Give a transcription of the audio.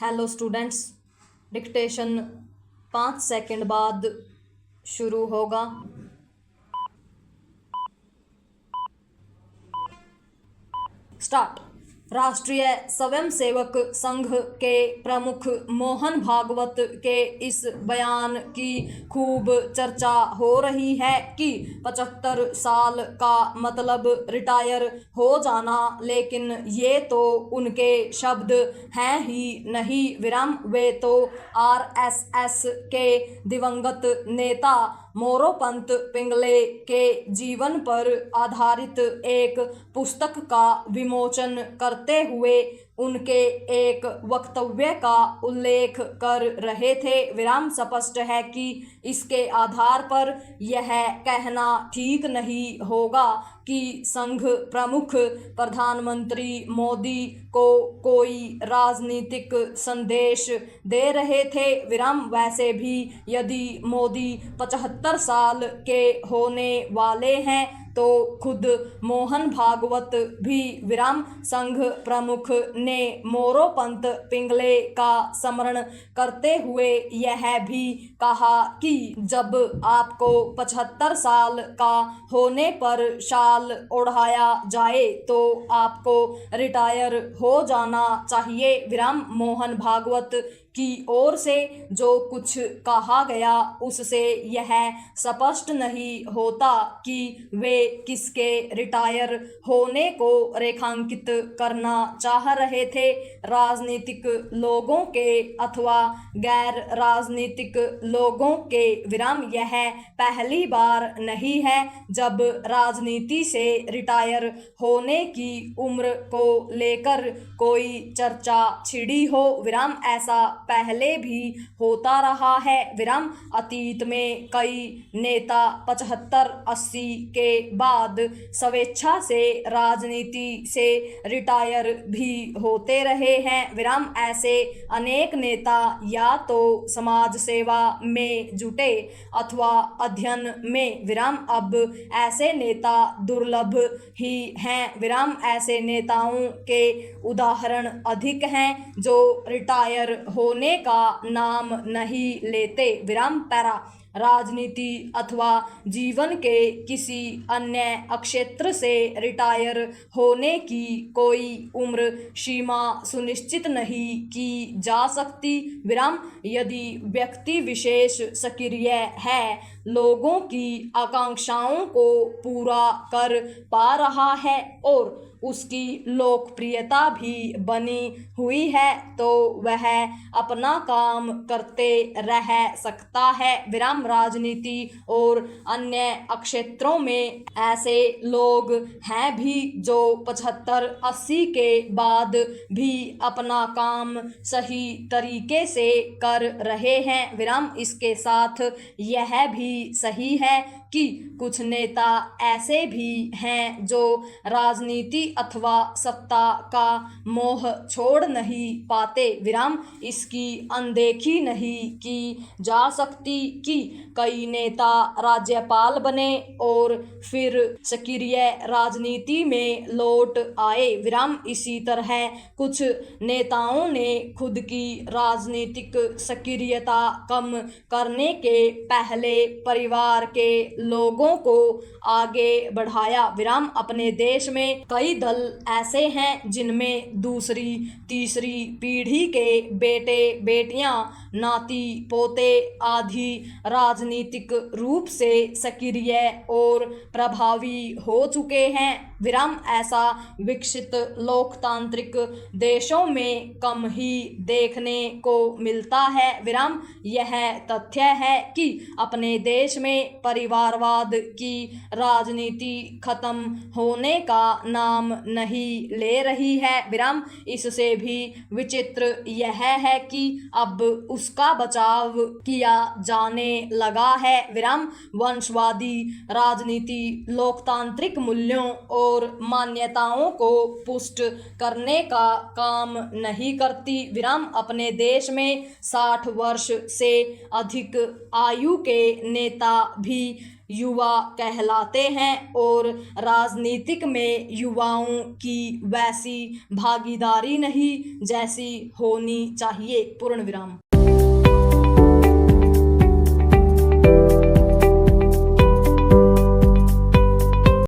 Hello students, dictation 5 second बाद शुरू होगा। स्टार्ट। राष्ट्रीय स्वयंसेवक संघ के प्रमुख मोहन भागवत के इस बयान की खूब चर्चा हो रही है कि 75 साल का मतलब रिटायर हो जाना, लेकिन ये तो उनके शब्द हैं ही नहीं विराम, वे तो आरएसएस के दिवंगत नेता मोरोपंत पिंगले के जीवन पर आधारित एक पुस्तक का विमोचन करते हुए उनके एक वक्तव्य का उल्लेख कर रहे थे विराम। स्पष्ट है कि इसके आधार पर यह कहना ठीक नहीं होगा कि संघ प्रमुख प्रधानमंत्री मोदी को कोई राजनीतिक संदेश दे रहे थे विराम। वैसे भी यदि मोदी 75 साल के होने वाले हैं तो खुद मोहन भागवत भी विराम संघ प्रमुख ने मोरोपंत पिंगले का स्मरण करते हुए यह भी कहा कि जब आपको 75 साल का होने पर शाल ओढ़ाया जाए तो आपको रिटायर हो जाना चाहिए विराम। मोहन भागवत की ओर से जो कुछ कहा गया उससे यह स्पष्ट नहीं होता कि वे किसके रिटायर होने को रेखांकित करना चाह रहे थे, राजनीतिक लोगों के अथवा गैर राजनीतिक लोगों के विराम। यह पहली बार नहीं है जब राजनीति से रिटायर होने की उम्र को लेकर कोई चर्चा छिड़ी हो विराम। ऐसा पहले भी होता रहा है विराम। अतीत में कई नेता 75-80 के बाद स्वेच्छा से राजनीति से रिटायर भी होते रहे हैं विराम। ऐसे अनेक नेता या तो समाज सेवा में जुटे अथवा अध्ययन में विराम। अब ऐसे नेता दुर्लभ ही हैं विराम। ऐसे नेताओं के उदाहरण अधिक हैं जो रिटायर होने का नाम नहीं लेते विराम। पैरा राजनीति अथवा जीवन के किसी अन्य क्षेत्र से रिटायर होने की कोई उम्र सीमा सुनिश्चित नहीं की जा सकती विराम। यदि व्यक्ति विशेष सक्रिय है, लोगों की आकांक्षाओं को पूरा कर पा रहा है और उसकी लोकप्रियता भी बनी हुई है तो वह अपना काम करते रह सकता है विराम। राजनीति और अन्य क्षेत्रों में ऐसे लोग हैं भी जो 75-80 के बाद भी अपना काम सही तरीके से कर रहे हैं विराम। इसके साथ यह भी सही है कि कुछ नेता ऐसे भी हैं जो राजनीति अथवा सत्ता का मोह छोड़ नहीं पाते विराम। इसकी अनदेखी नहीं की जा सकती कि कई नेता राज्यपाल बने और फिर सक्रिय राजनीति में लौट आए विराम। इसी तरह कुछ नेताओं ने खुद की राजनीतिक सक्रियता कम करने के पहले परिवार के लोगों को आगे बढ़ाया विराम। अपने देश में कई दल ऐसे हैं जिनमें दूसरी तीसरी पीढ़ी के बेटे बेटियां, नाती पोते आदि राजनीतिक रूप से सक्रिय और प्रभावी हो चुके हैं विराम। ऐसा विकसित लोकतांत्रिक देशों में कम ही देखने को मिलता है विराम। यह तथ्य है कि अपने देश में परिवारवाद की राजनीति खत्म होने का नाम नहीं ले रही है विराम। इससे भी विचित्र यह है कि अब उसका बचाव किया जाने लगा है विराम। वंशवादी राजनीति लोकतांत्रिक मूल्यों और मान्यताओं को पुष्ट करने का काम नहीं करती विराम। अपने देश में 60 वर्ष से अधिक आयु के नेता भी युवा कहलाते हैं और राजनीतिक में युवाओं की वैसी भागीदारी नहीं जैसी होनी चाहिए। पूर्ण विराम।